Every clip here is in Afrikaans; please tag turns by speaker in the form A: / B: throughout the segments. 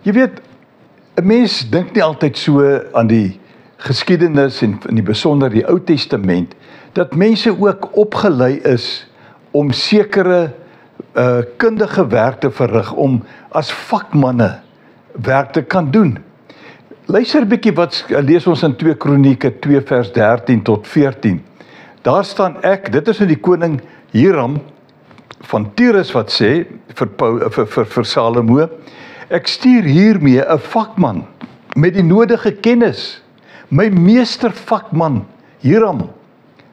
A: Jy weet, 'n mens dink nie altyd so aan die geskiedenis en in die besonder die Ou Testament, dat mense ook opgelei is om sekere kundige werk te verrig, om as vakmanne werk te kan doen. Luister 'n bietjie wat lees ons in 2 Kronieke 2 vers 13 tot 14. Daar staan dit is nou die koning Hiram van Tyrus wat sê vir Salomo, ek stuur hiermee 'n vakman met die nodige kennis, my meester vakman Hiram.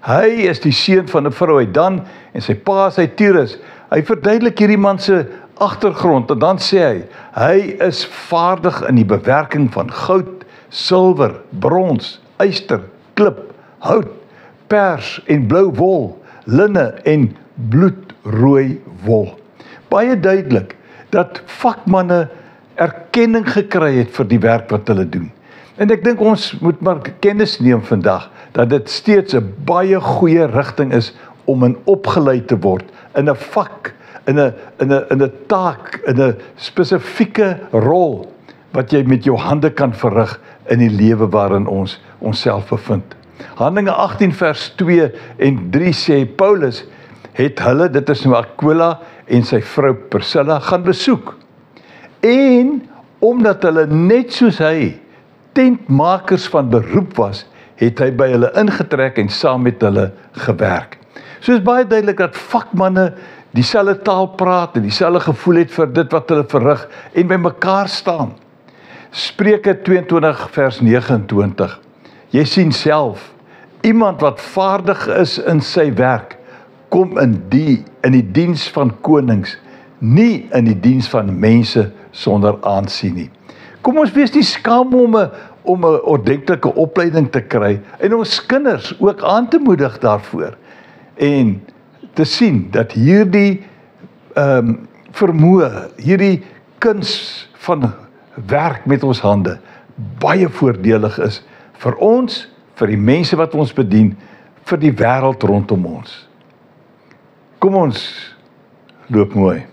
A: Hy is die seun van 'n vrou uit Dan en sy pa is uit Tyrus. Hy verduidelik hierdie man se agtergrond en dan sê hy is vaardig in die bewerking van goud, silwer, brons, yster, klip, hout, pers en blou wol, linne en bloedrooi wol. Baie duidelik dat vakmanne erkenning gekry het vir die werk wat hulle doen. En ek dink ons moet maar kennis neem vandag dat dit steeds 'n baie goeie rigting is om opgelei te word in 'n vak, in 'n taak, in 'n spesifieke rol wat jy met jou hande kan verrig in die lewe waarin ons onsself bevind. Handelinge 18 vers 2 en 3 sê Paulus het hulle, dit is nou Aquila en sy vrou Priscilla, gaan besoek. En omdat hulle net soos hy tentmakers van beroep was, het hy by hulle ingetrek en saam met hulle gewerk. So is baie duidelik dat vakmanne dieselfde taal praat en dieselfde gevoel het vir dit wat hulle verrig en by mekaar staan. Spreuke 22 vers 29. Jy sien self, iemand wat vaardig is in sy werk, kom in die diens van konings, nie in die diens van mense sonder aansien nie. Kom ons wees nie skaam om 'n ordentlike opleiding te kry en ons kinders ook aan te moedig daarvoor en te sien dat hierdie vermoë, hierdie kuns van werk met ons hande baie voordelig is vir ons, vir die mense wat ons bedien, vir die wêreld rondom ons. Kom ons loop mooi.